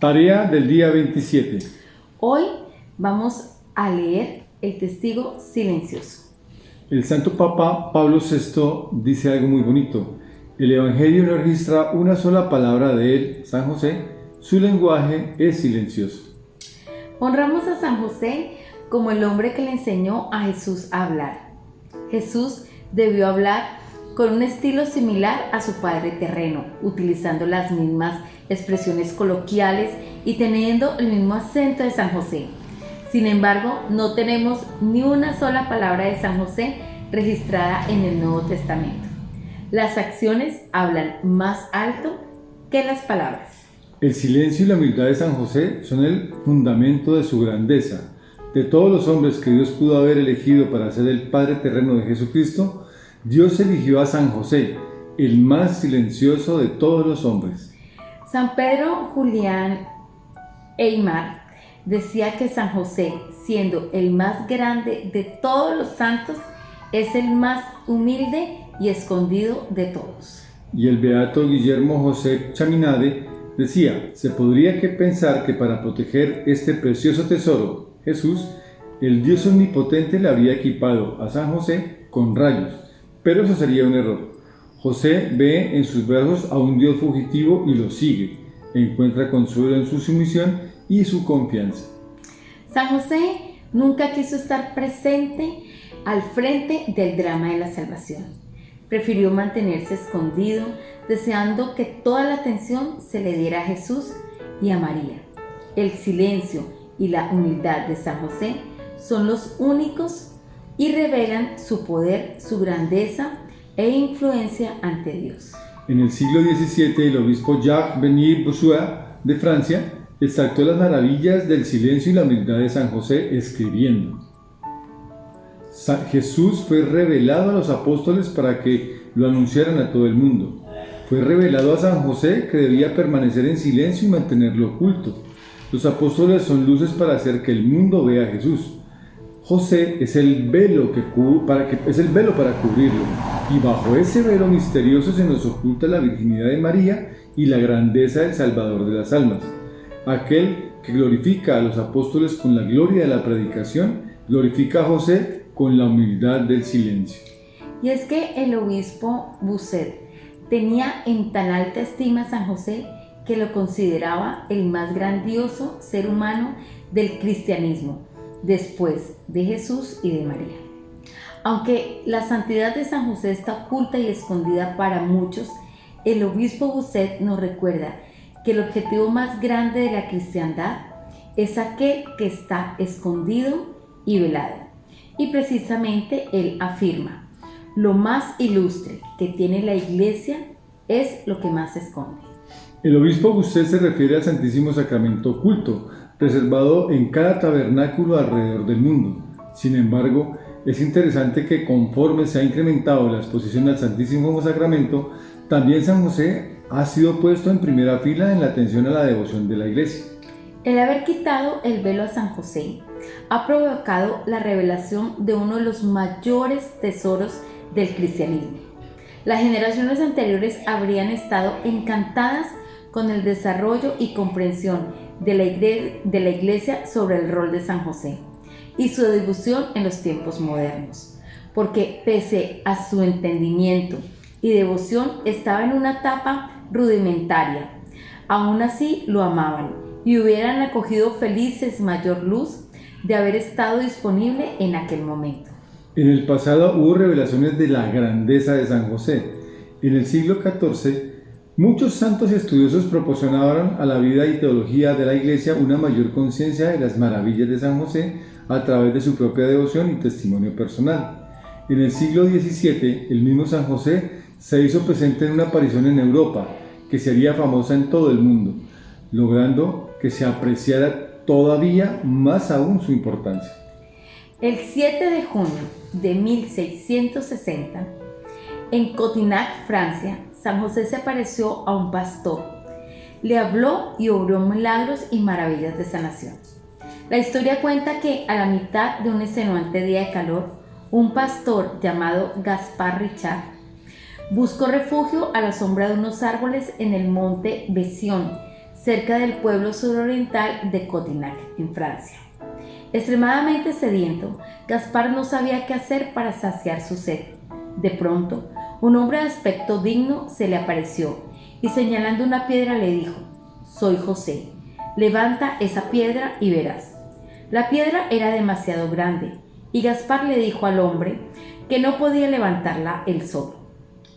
Tarea del día 27. Hoy vamos a leer el testigo silencioso. El Santo Papa Pablo VI dice algo muy bonito. El Evangelio no registra una sola palabra de él, San José. Su lenguaje es silencioso. Honramos a San José como el hombre que le enseñó a Jesús a hablar. Jesús debió hablar con un estilo similar a su padre terreno, utilizando las mismas expresiones coloquiales y teniendo el mismo acento de San José. Sin embargo, no tenemos ni una sola palabra de San José registrada en el Nuevo Testamento. Las acciones hablan más alto que las palabras. El silencio y la humildad de San José son el fundamento de su grandeza. De todos los hombres que Dios pudo haber elegido para ser el Padre terreno de Jesucristo, Dios eligió a San José, el más silencioso de todos los hombres. San Pedro Julián Eymar decía que San José, siendo el más grande de todos los santos, es el más humilde y escondido de todos. Y el beato Guillermo José Chaminade decía, se podría pensar que para proteger este precioso tesoro, Jesús, el Dios omnipotente le habría equipado a San José con rayos, pero eso sería un error. José ve en sus brazos a un Dios fugitivo y lo sigue, encuentra consuelo en su sumisión y su confianza. San José nunca quiso estar presente al frente del drama de la salvación. Prefirió mantenerse escondido, deseando que toda la atención se le diera a Jesús y a María. El silencio y la humildad de San José son los únicos y revelan su poder, su grandeza e influencia ante Dios. En el siglo XVII, el obispo Jacques Benny-Bossuet de Francia exaltó las maravillas del silencio y la humildad de San José escribiendo: Jesús fue revelado a los apóstoles para que lo anunciaran a todo el mundo. Fue revelado a San José que debía permanecer en silencio y mantenerlo oculto. Los apóstoles son luces para hacer que el mundo vea a Jesús. José es el velo para cubrirlo, y bajo ese velo misterioso se nos oculta la virginidad de María y la grandeza del Salvador de las almas. Aquel que glorifica a los apóstoles con la gloria de la predicación, glorifica a José con la humildad del silencio. Y es que el obispo Bossuet tenía en tan alta estima a San José que lo consideraba el más grandioso ser humano del cristianismo, después de Jesús y de María. Aunque la santidad de San José está oculta y escondida para muchos, el obispo Bossuet nos recuerda que el objetivo más grande de la cristiandad es aquel que está escondido y velado. Y precisamente él afirma, lo más ilustre que tiene la Iglesia es lo que más se esconde. El obispo Bossuet se refiere al Santísimo Sacramento oculto, reservado en cada tabernáculo alrededor del mundo. Sin embargo, es interesante que conforme se ha incrementado la exposición al Santísimo Sacramento, también San José ha sido puesto en primera fila en la atención a la devoción de la Iglesia. El haber quitado el velo a San José ha provocado la revelación de uno de los mayores tesoros del cristianismo. Las generaciones anteriores habrían estado encantadas con el desarrollo y comprensión de la Iglesia sobre el rol de San José y su difusión en los tiempos modernos, porque pese a su entendimiento y devoción estaba en una etapa rudimentaria. Aún así lo amaban y hubieran acogido felices mayor luz de haber estado disponible en aquel momento. En el pasado hubo revelaciones de la grandeza de San José. En el siglo XIV, muchos santos y estudiosos proporcionaron a la vida y teología de la Iglesia una mayor conciencia de las maravillas de San José a través de su propia devoción y testimonio personal. En el siglo XVII, el mismo San José se hizo presente en una aparición en Europa, que se haría famosa en todo el mundo, logrando que se apreciara todavía más aún su importancia. El 7 de junio de 1660, en Cotignac, Francia, San José se apareció a un pastor, le habló y obró milagros y maravillas de sanación. La historia cuenta que a la mitad de un extenuante día de calor, un pastor llamado Gaspard Richard buscó refugio a la sombra de unos árboles en el monte Besión, cerca del pueblo suroriental de Cotignac, en Francia. Extremadamente sediento, Gaspar no sabía qué hacer para saciar su sed. De pronto, un hombre de aspecto digno se le apareció y señalando una piedra le dijo: «Soy José, levanta esa piedra y verás». La piedra era demasiado grande y Gaspar le dijo al hombre que no podía levantarla él solo.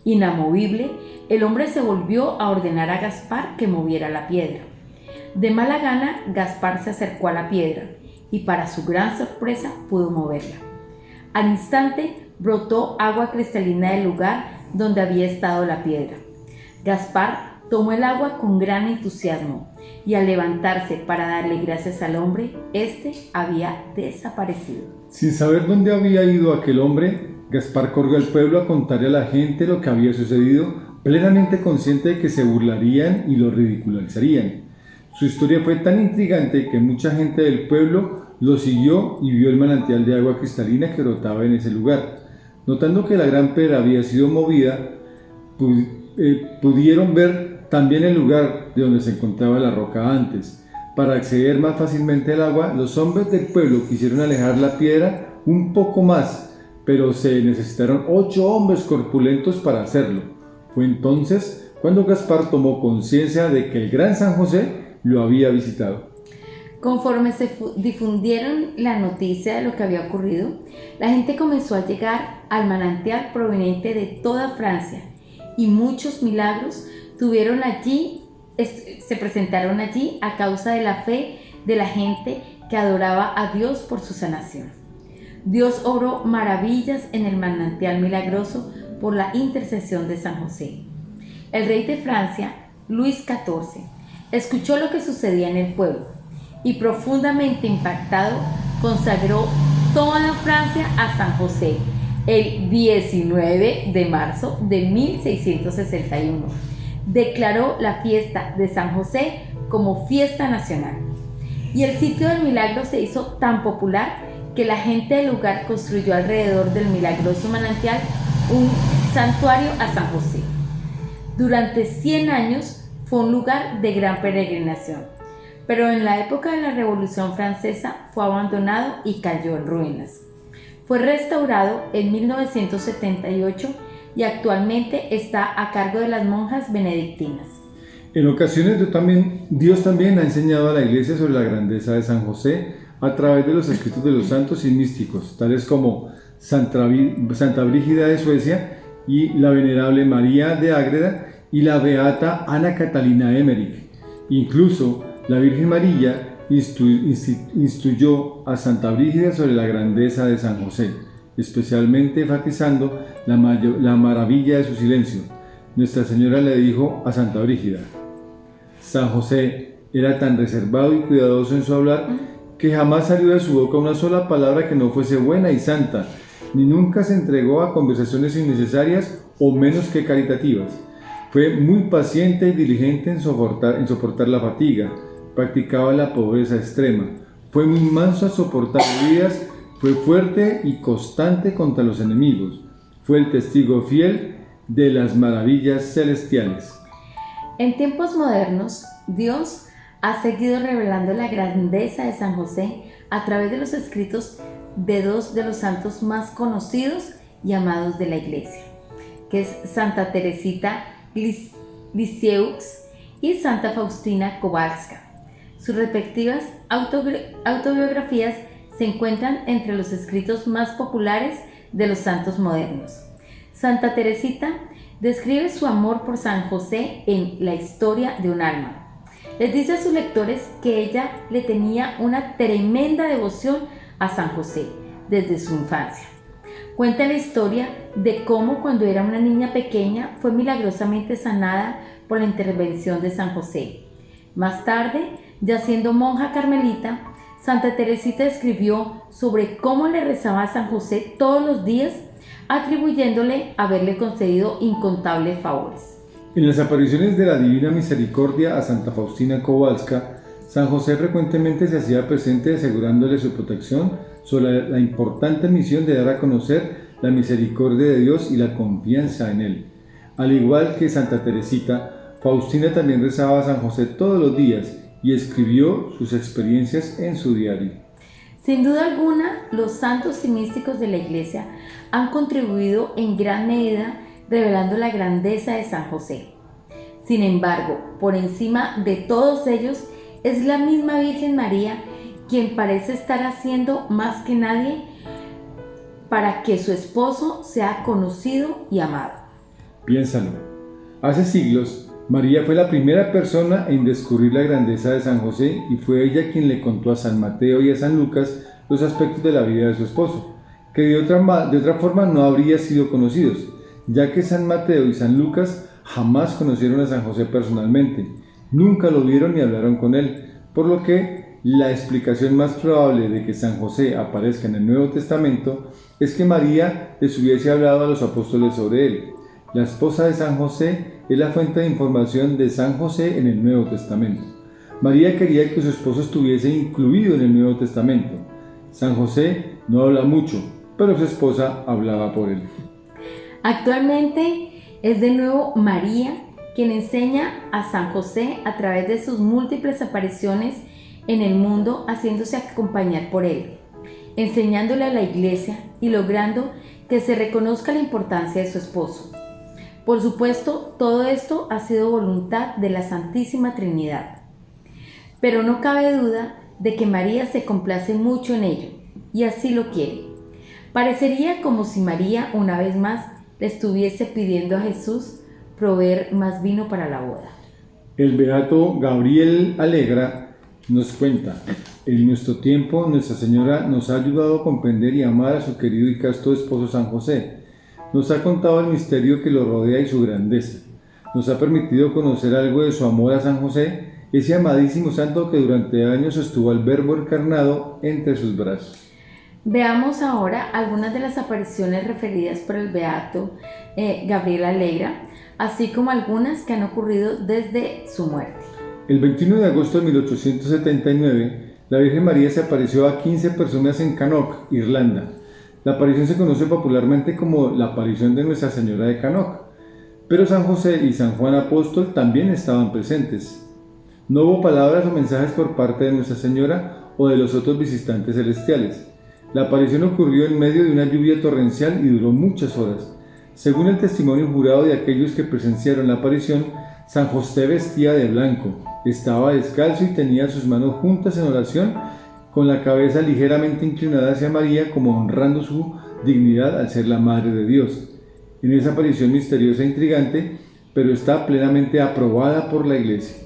Inamovible, el hombre se volvió a ordenar a Gaspar que moviera la piedra. De mala gana, Gaspar se acercó a la piedra y para su gran sorpresa pudo moverla. Al instante brotó agua cristalina del lugar donde había estado la piedra. Gaspar tomó el agua con gran entusiasmo y al levantarse para darle gracias al hombre, éste había desaparecido. Sin saber dónde había ido aquel hombre, Gaspar corrió al pueblo a contarle a la gente lo que había sucedido, plenamente consciente de que se burlarían y lo ridicularizarían. Su historia fue tan intrigante que mucha gente del pueblo lo siguió y vio el manantial de agua cristalina que brotaba en ese lugar. Notando que la gran piedra había sido movida, pudieron ver también el lugar de donde se encontraba la roca antes. Para acceder más fácilmente al agua, los hombres del pueblo quisieron alejar la piedra un poco más, pero se necesitaron 8 hombres corpulentos para hacerlo. Fue entonces cuando Gaspar tomó conciencia de que el gran San José lo había visitado. Conforme se difundieron la noticia de lo que había ocurrido, la gente comenzó a llegar al manantial proveniente de toda Francia y muchos milagros se presentaron allí a causa de la fe de la gente que adoraba a Dios por su sanación. Dios obró maravillas en el manantial milagroso por la intercesión de San José. El rey de Francia, Luis XIV, escuchó lo que sucedía en el pueblo y profundamente impactado consagró toda Francia a San José el 19 de marzo de 1661. Declaró la fiesta de San José como fiesta nacional. Y el sitio del milagro se hizo tan popular que la gente del lugar construyó alrededor del milagroso manantial un santuario a San José. Durante 100 años fue un lugar de gran peregrinación, pero en la época de la Revolución Francesa fue abandonado y cayó en ruinas. Fue restaurado en 1978 y actualmente está a cargo de las monjas benedictinas. En ocasiones Dios también ha enseñado a la Iglesia sobre la grandeza de San José a través de los escritos de los santos y místicos, tales como Santa Brígida de Suecia y la Venerable María de Ágreda y la Beata Ana Catalina Emmerich. Incluso la Virgen María instruyó a Santa Brígida sobre la grandeza de San José, especialmente enfatizando la maravilla de su silencio. Nuestra Señora le dijo a Santa Brígida: San José era tan reservado y cuidadoso en su hablar que jamás salió de su boca una sola palabra que no fuese buena y santa, ni nunca se entregó a conversaciones innecesarias o menos que caritativas. Fue muy paciente y diligente en soportar la fatiga, practicaba la pobreza extrema, fue muy manso a soportar heridas, fue fuerte y constante contra los enemigos, fue el testigo fiel de las maravillas celestiales. En tiempos modernos, Dios ha seguido revelando la grandeza de San José a través de los escritos de 2 de los santos más conocidos y amados de la Iglesia, que es Santa Teresita Lisieux y Santa Faustina Kowalska. Sus respectivas autobiografías se encuentran entre los escritos más populares de los santos modernos. Santa Teresita describe su amor por San José en La historia de un alma. Les dice a sus lectores que ella le tenía una tremenda devoción a San José desde su infancia. Cuenta la historia de cómo cuando era una niña pequeña fue milagrosamente sanada por la intervención de San José. Más tarde, ya siendo monja carmelita, Santa Teresita escribió sobre cómo le rezaba a San José todos los días, atribuyéndole haberle concedido incontables favores. En las apariciones de la Divina Misericordia a Santa Faustina Kowalska, San José frecuentemente se hacía presente asegurándole su protección sobre la importante misión de dar a conocer la misericordia de Dios y la confianza en Él. Al igual que Santa Teresita, Faustina también rezaba a San José todos los días y escribió sus experiencias en su diario. Sin duda alguna, los santos y místicos de la Iglesia han contribuido en gran medida revelando la grandeza de San José. Sin embargo, por encima de todos ellos, es la misma Virgen María quien parece estar haciendo más que nadie para que su esposo sea conocido y amado. Piénsalo. Hace siglos, María fue la primera persona en descubrir la grandeza de San José y fue ella quien le contó a San Mateo y a San Lucas los aspectos de la vida de su esposo, que de otra forma no habrían sido conocidos, ya que San Mateo y San Lucas jamás conocieron a San José personalmente, nunca lo vieron ni hablaron con él, por lo que la explicación más probable de que San José aparezca en el Nuevo Testamento es que María les hubiese hablado a los apóstoles sobre él. La esposa de San José es la fuente de información de San José en el Nuevo Testamento. María quería que su esposo estuviese incluido en el Nuevo Testamento. San José no habla mucho, pero su esposa hablaba por él. Actualmente es de nuevo María quien enseña a San José a través de sus múltiples apariciones en el mundo, haciéndose acompañar por él, enseñándole a la Iglesia y logrando que se reconozca la importancia de su esposo. Por supuesto, todo esto ha sido voluntad de la Santísima Trinidad. Pero no cabe duda de que María se complace mucho en ello, y así lo quiere. Parecería como si María, una vez más, le estuviese pidiendo a Jesús proveer más vino para la boda. El beato Gabriel Alegra nos cuenta: en nuestro tiempo, Nuestra Señora nos ha ayudado a comprender y amar a su querido y casto esposo San José. Nos ha contado el misterio que lo rodea y su grandeza. Nos ha permitido conocer algo de su amor a San José, ese amadísimo santo que durante años sostuvo al Verbo encarnado entre sus brazos. Veamos ahora algunas de las apariciones referidas por el beato Gabriel Alegra, así como algunas que han ocurrido desde su muerte. El 21 de agosto de 1879, la Virgen María se apareció a 15 personas en Cannock, Irlanda. La aparición se conoce popularmente como la aparición de Nuestra Señora de Cannock, pero San José y San Juan Apóstol también estaban presentes. No hubo palabras o mensajes por parte de Nuestra Señora o de los otros visitantes celestiales. La aparición ocurrió en medio de una lluvia torrencial y duró muchas horas. Según el testimonio jurado de aquellos que presenciaron la aparición, San José vestía de blanco, estaba descalzo y tenía sus manos juntas en oración, con la cabeza ligeramente inclinada hacia María, como honrando su dignidad al ser la Madre de Dios. En esa aparición misteriosa e intrigante, pero está plenamente aprobada por la Iglesia.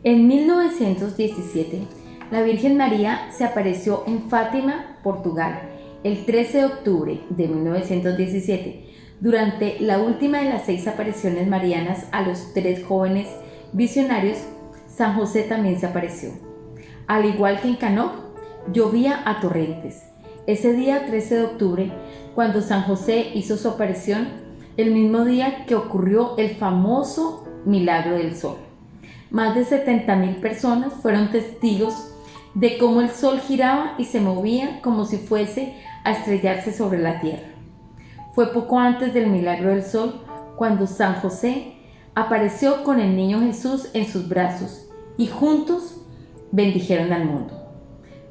En 1917, la Virgen María se apareció en Fátima, Portugal, el 13 de octubre de 1917, durante la última de las 6 apariciones marianas a los 3 jóvenes visionarios. San José también se apareció. Al igual que en Cannock, llovía a torrentes. Ese día 13 de octubre, cuando San José hizo su aparición, el mismo día que ocurrió el famoso milagro del sol. Más de 70,000 personas fueron testigos de cómo el sol giraba y se movía como si fuese a estrellarse sobre la tierra. Fue poco antes del milagro del sol cuando San José apareció con el niño Jesús en sus brazos y juntos bendijeron al mundo.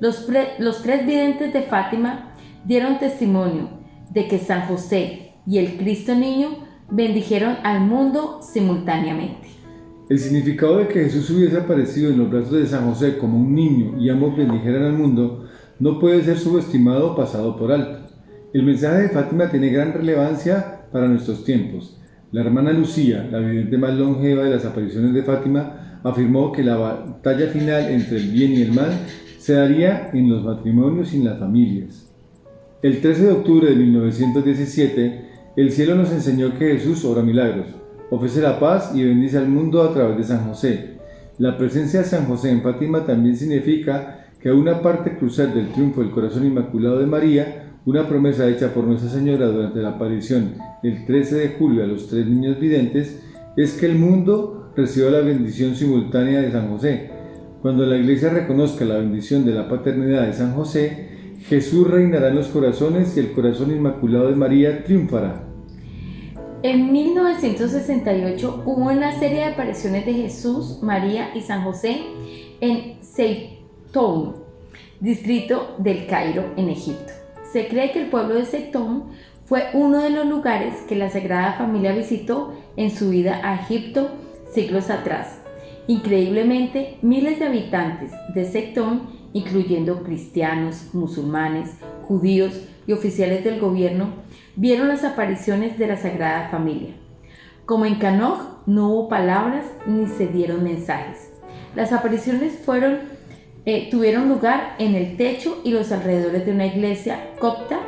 Los 3 videntes de Fátima dieron testimonio de que San José y el Cristo niño bendijeron al mundo simultáneamente. El significado de que Jesús hubiese aparecido en los brazos de San José como un niño y ambos bendijeran al mundo no puede ser subestimado o pasado por alto. El mensaje de Fátima tiene gran relevancia para nuestros tiempos. La hermana Lucía, la vidente más longeva de las apariciones de Fátima, afirmó que la batalla final entre el bien y el mal se daría en los matrimonios y en las familias. El 13 de octubre de 1917, el cielo nos enseñó que Jesús obra milagros, ofrece la paz y bendice al mundo a través de San José. La presencia de San José en Fátima también significa que a una parte crucial del triunfo del corazón inmaculado de María, una promesa hecha por Nuestra Señora durante la aparición el 13 de julio a los 3 niños videntes, es que el mundo reciba la bendición simultánea de San José. Cuando la Iglesia reconozca la bendición de la paternidad de San José, Jesús reinará en los corazones y el corazón inmaculado de María triunfará. En 1968 hubo una serie de apariciones de Jesús, María y San José en Zeitoun, distrito del Cairo, en Egipto. Se cree que el pueblo de Zeitoun fue uno de los lugares que la Sagrada Familia visitó en su vida a Egipto siglos atrás. Increíblemente, miles de habitantes de Zeitoun, incluyendo cristianos, musulmanes, judíos y oficiales del gobierno, vieron las apariciones de la Sagrada Familia. Como en Canoch, no hubo palabras ni se dieron mensajes. Las apariciones tuvieron lugar en el techo y los alrededores de una iglesia copta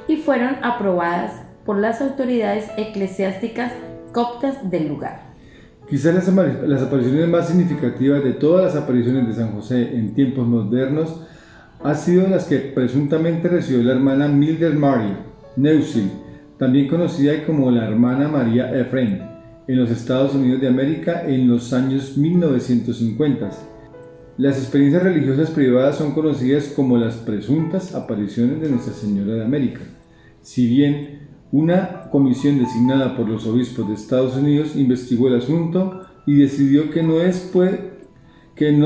y fueron aprobadas por las autoridades eclesiásticas coptas del lugar. Quizás las apariciones más significativas de todas las apariciones de San José en tiempos modernos han sido las que presuntamente recibió la hermana Mildred Mary Neusiedl, también conocida como la hermana María Efren, en los Estados Unidos de América en los años 1950. Las experiencias religiosas privadas son conocidas como las presuntas apariciones de Nuestra Señora de América. Si bien una comisión designada por los obispos de Estados Unidos investigó el asunto y decidió que no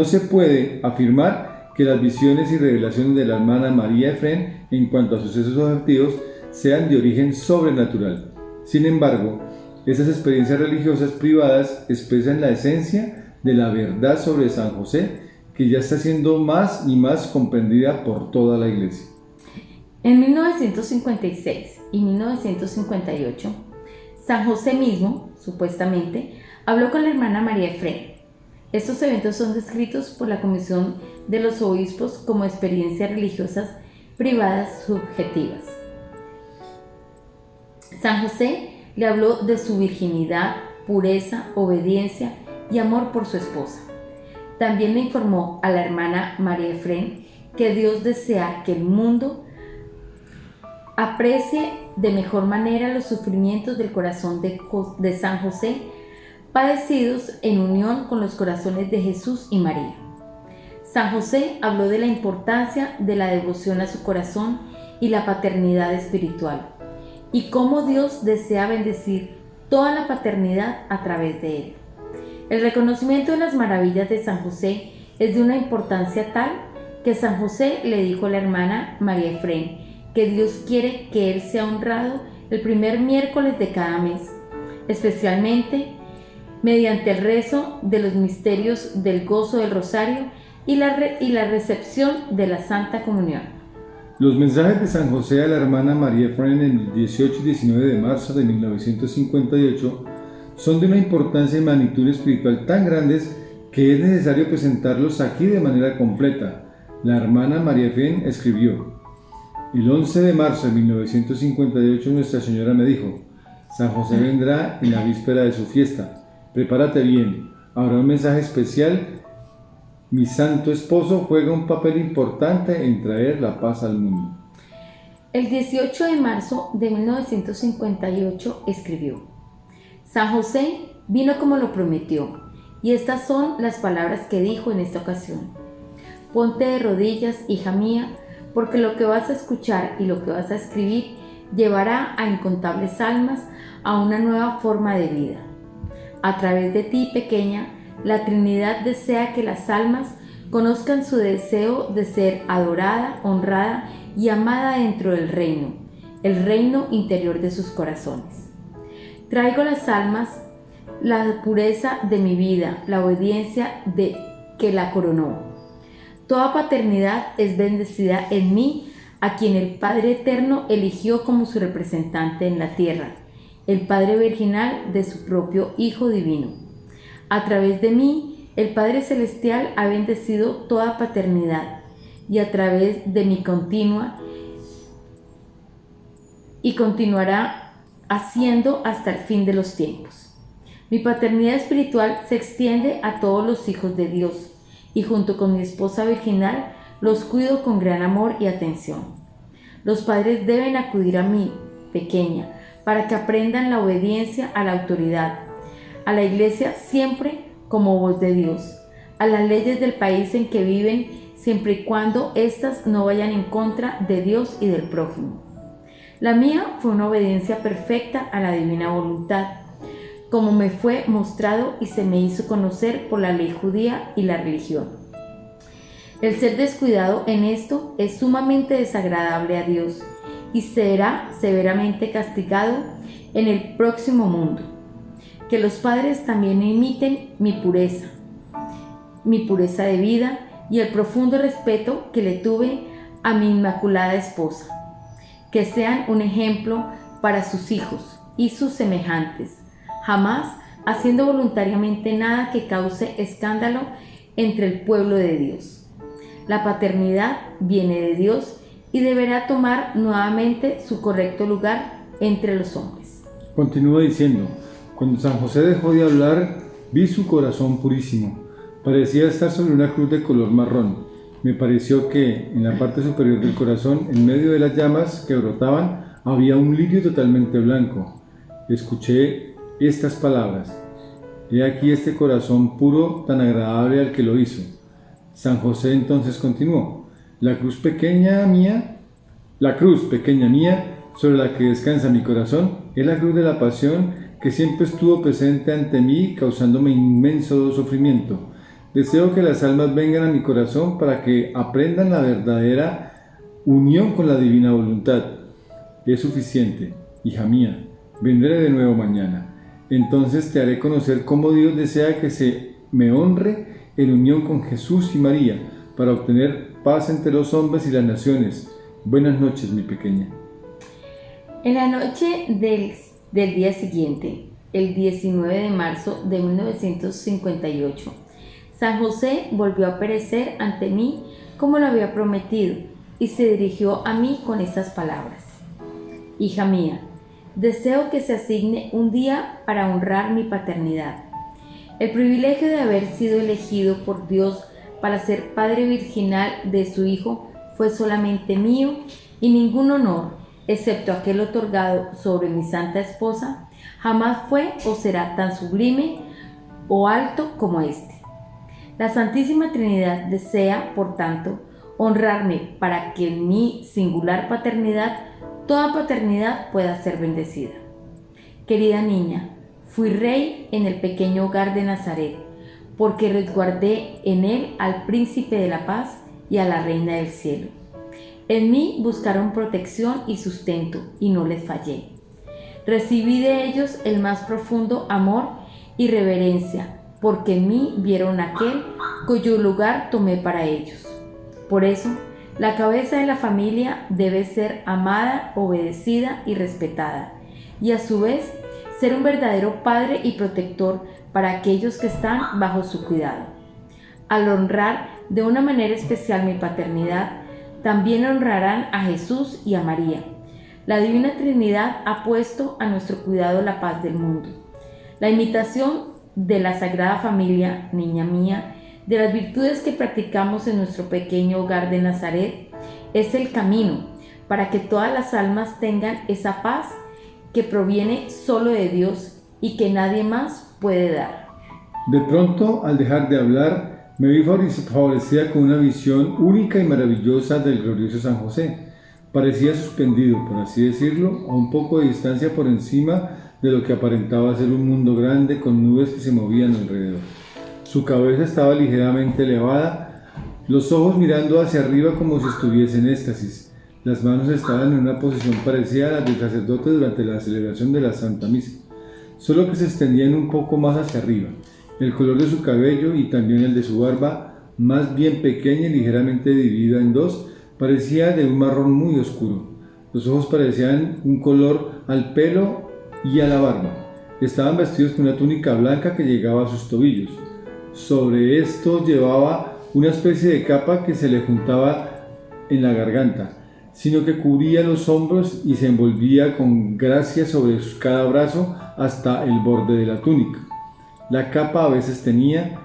se puede afirmar que las visiones y revelaciones de la hermana María Efren en cuanto a sucesos objetivos sean de origen sobrenatural. Sin embargo, esas experiencias religiosas privadas expresan la esencia de la verdad sobre San José, que ya está siendo más y más comprendida por toda la Iglesia. En 1956 y 1958, San José mismo, supuestamente, habló con la hermana María Efren. Estos eventos son descritos por la Comisión de los Obispos como experiencias religiosas privadas subjetivas. San José le habló de su virginidad, pureza, obediencia y amor por su esposa. También le informó a la hermana María Efren que Dios desea que el mundo aprecie de mejor manera los sufrimientos del corazón de San José, padecidos en unión con los corazones de Jesús y María. San José habló de la importancia de la devoción a su corazón y la paternidad espiritual, y cómo Dios desea bendecir toda la paternidad a través de él. El reconocimiento de las maravillas de San José es de una importancia tal que San José le dijo a la hermana María Efren que Dios quiere que él sea honrado el primer miércoles de cada mes, especialmente mediante el rezo de los misterios del gozo del rosario y la recepción de la Santa Comunión. Los mensajes de San José a la hermana María Efren en el 18 y 19 de marzo de 1958 son de una importancia y magnitud espiritual tan grandes que es necesario presentarlos aquí de manera completa. La hermana María Efren escribió: el 11 de marzo de 1958 Nuestra Señora me dijo: San José vendrá en la víspera de su fiesta. Prepárate bien, habrá un mensaje especial. Mi santo esposo juega un papel importante en traer la paz al mundo. El 18 de marzo de 1958 escribió: San José vino como lo prometió, y estas son las palabras que dijo en esta ocasión: ponte de rodillas, hija mía, porque lo que vas a escuchar y lo que vas a escribir llevará a incontables almas a una nueva forma de vida. A través de ti, pequeña, la Trinidad desea que las almas conozcan su deseo de ser adorada, honrada y amada dentro del reino, el reino interior de sus corazones. Traigo a las almas la pureza de mi vida, la obediencia de que la coronó. Toda paternidad es bendecida en mí, a quien el Padre Eterno eligió como su representante en la tierra, el Padre Virginal de su propio Hijo Divino. A través de mí, el Padre Celestial ha bendecido toda paternidad, y a través de mi continuará haciendo hasta el fin de los tiempos. Mi paternidad espiritual se extiende a todos los hijos de Dios, y junto con mi esposa virginal los cuido con gran amor y atención. Los padres deben acudir a mí, pequeña, para que aprendan la obediencia a la autoridad, a la Iglesia siempre como voz de Dios, a las leyes del país en que viven siempre y cuando éstas no vayan en contra de Dios y del prójimo. La mía fue una obediencia perfecta a la divina voluntad, como me fue mostrado y se me hizo conocer por la ley judía y la religión. El ser descuidado en esto es sumamente desagradable a Dios y será severamente castigado en el próximo mundo. Que los padres también imiten mi pureza de vida y el profundo respeto que le tuve a mi inmaculada esposa. Que sean un ejemplo para sus hijos y sus semejantes, jamás haciendo voluntariamente nada que cause escándalo entre el pueblo de Dios. La paternidad viene de Dios y deberá tomar nuevamente su correcto lugar entre los hombres. Continúa diciendo: cuando San José dejó de hablar, vi su corazón purísimo. Parecía estar sobre una cruz de color marrón. Me pareció que, en la parte superior del corazón, en medio de las llamas que brotaban, había un lirio totalmente blanco. Escuché estas palabras: he aquí este corazón puro, tan agradable al que lo hizo. San José entonces continuó: la cruz pequeña mía, sobre la que descansa mi corazón, es la cruz de la pasión que siempre estuvo presente ante mí, causándome inmenso sufrimiento. Deseo que las almas vengan a mi corazón para que aprendan la verdadera unión con la divina voluntad. Es suficiente, hija mía, vendré de nuevo mañana. Entonces te haré conocer cómo Dios desea que se me honre en unión con Jesús y María, para obtener paz entre los hombres y las naciones. Buenas noches, mi pequeña. En la noche del día siguiente, el 19 de marzo de 1958, San José volvió a aparecer ante mí como lo había prometido y se dirigió a mí con estas palabras: hija mía, deseo que se asigne un día para honrar mi paternidad. El privilegio de haber sido elegido por Dios para ser padre virginal de su hijo fue solamente mío, y ningún honor, excepto aquel otorgado sobre mi santa esposa, jamás fue o será tan sublime o alto como este. La Santísima Trinidad desea, por tanto, honrarme para que en mi singular paternidad toda paternidad pueda ser bendecida. Querida niña, fui rey en el pequeño hogar de Nazaret, porque resguardé en él al príncipe de la paz y a la reina del cielo. En mí buscaron protección y sustento, y no les fallé. Recibí de ellos el más profundo amor y reverencia, porque en mí vieron aquel cuyo lugar tomé para ellos. Por eso, la cabeza de la familia debe ser amada, obedecida y respetada, y a su vez ser un verdadero padre y protector para aquellos que están bajo su cuidado. Al honrar de una manera especial mi paternidad, también honrarán a Jesús y a María. La Divina Trinidad ha puesto a nuestro cuidado la paz del mundo. La imitación de la Sagrada Familia, niña mía, de las virtudes que practicamos en nuestro pequeño hogar de Nazaret, es el camino para que todas las almas tengan esa paz que proviene solo de Dios y que nadie más puede dar. De pronto, al dejar de hablar, me vi favorecida con una visión única y maravillosa del glorioso San José. Parecía suspendido, por así decirlo, a un poco de distancia por encima de lo que aparentaba ser un mundo grande con nubes que se movían alrededor. Su cabeza estaba ligeramente elevada, los ojos mirando hacia arriba como si estuviese en éxtasis. Las manos estaban en una posición parecida a la del sacerdote durante la celebración de la Santa Misa, solo que se extendían un poco más hacia arriba. El color de su cabello y también el de su barba, más bien pequeña y ligeramente dividida en dos, parecía de un marrón muy oscuro. Los ojos parecían un color al pelo y a la barba. Estaban vestidos con una túnica blanca que llegaba a sus tobillos. Sobre esto llevaba una especie de capa que se le juntaba en la garganta, sino que cubría los hombros y se envolvía con gracia sobre cada brazo hasta el borde de la túnica. La capa a veces tenía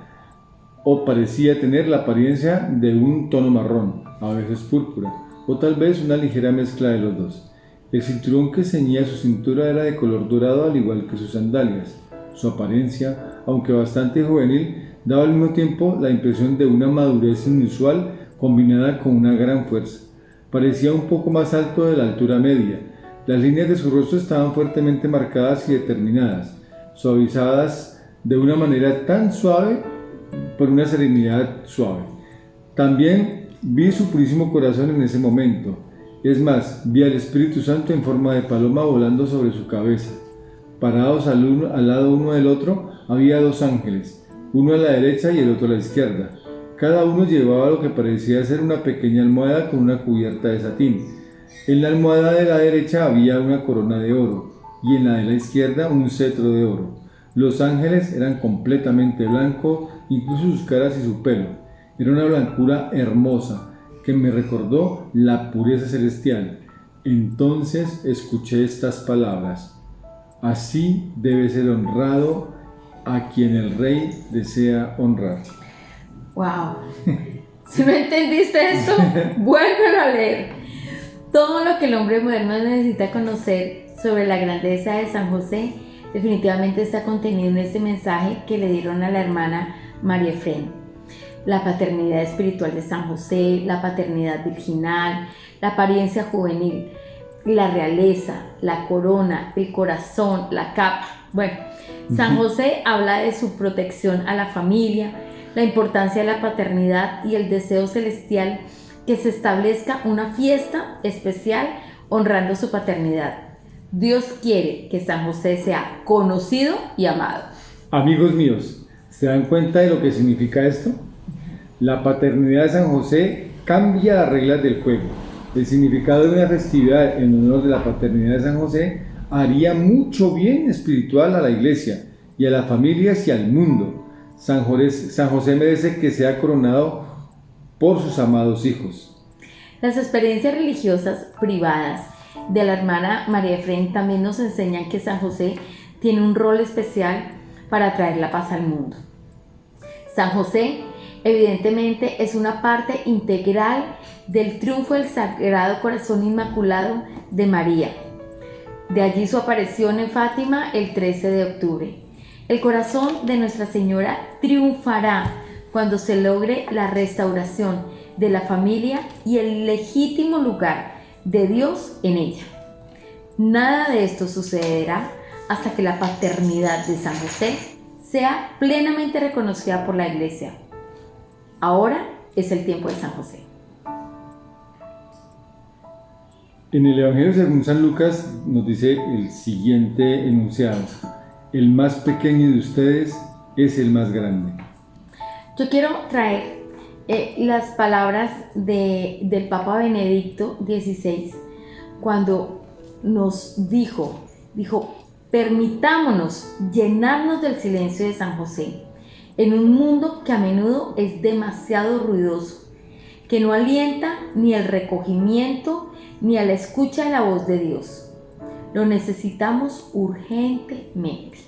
o parecía tener la apariencia de un tono marrón, a veces púrpura, o tal vez una ligera mezcla de los dos. El cinturón que ceñía su cintura era de color dorado, al igual que sus sandalias. Su apariencia, aunque bastante juvenil, daba al mismo tiempo la impresión de una madurez inusual combinada con una gran fuerza. Parecía un poco más alto de la altura media, Las líneas de su rostro estaban fuertemente marcadas y determinadas, suavizadas de una manera tan suave, por una serenidad suave. También vi su purísimo corazón en ese momento. Es más, vi al Espíritu Santo en forma de paloma volando sobre su cabeza. Parados al lado uno del otro, había dos ángeles, uno a la derecha y el otro a la izquierda. Cada uno llevaba lo que parecía ser una pequeña almohada con una cubierta de satín. En la almohada de la derecha había una corona de oro, y en la de la izquierda un cetro de oro. Los ángeles eran completamente blancos, incluso sus caras y su pelo. Era una blancura hermosa, que me recordó la pureza celestial. Entonces escuché estas palabras: así debe ser honrado a quien el rey desea honrar. ¡Wow! Si no entendiste esto, vuélvelo a leer. Todo lo que el hombre moderno necesita conocer sobre la grandeza de San José definitivamente está contenido en este mensaje que le dieron a la hermana María Efraín. La paternidad espiritual de San José, la paternidad virginal, la apariencia juvenil, la realeza, la corona, el corazón, la capa. Bueno, San José habla de su protección a la familia, la importancia de la paternidad y el deseo celestial que se establezca una fiesta especial honrando su paternidad. Dios quiere que San José sea conocido y amado. Amigos míos, ¿se dan cuenta de lo que significa esto? La paternidad de San José cambia las reglas del juego. El significado de una festividad en honor de la paternidad de San José haría mucho bien espiritual a la iglesia y a las familias y al mundo. San José merece que sea coronado por sus amados hijos. Las experiencias religiosas privadas de la hermana María Efraín también nos enseñan que San José tiene un rol especial para traer la paz al mundo. San José evidentemente es una parte integral del triunfo del Sagrado Corazón Inmaculado de María. De allí su aparición en Fátima el 13 de octubre. El corazón de Nuestra Señora triunfará cuando se logre la restauración de la familia y el legítimo lugar de Dios en ella. Nada de esto sucederá hasta que la paternidad de San José sea plenamente reconocida por la Iglesia. Ahora es el tiempo de San José. En el Evangelio según San Lucas nos dice el siguiente enunciado: el más pequeño de ustedes es el más grande. Yo quiero traer las palabras del Papa Benedicto XVI cuando nos dijo, permitámonos llenarnos del silencio de San José en un mundo que a menudo es demasiado ruidoso, que no alienta ni el recogimiento ni a la escucha de la voz de Dios. Lo necesitamos urgentemente.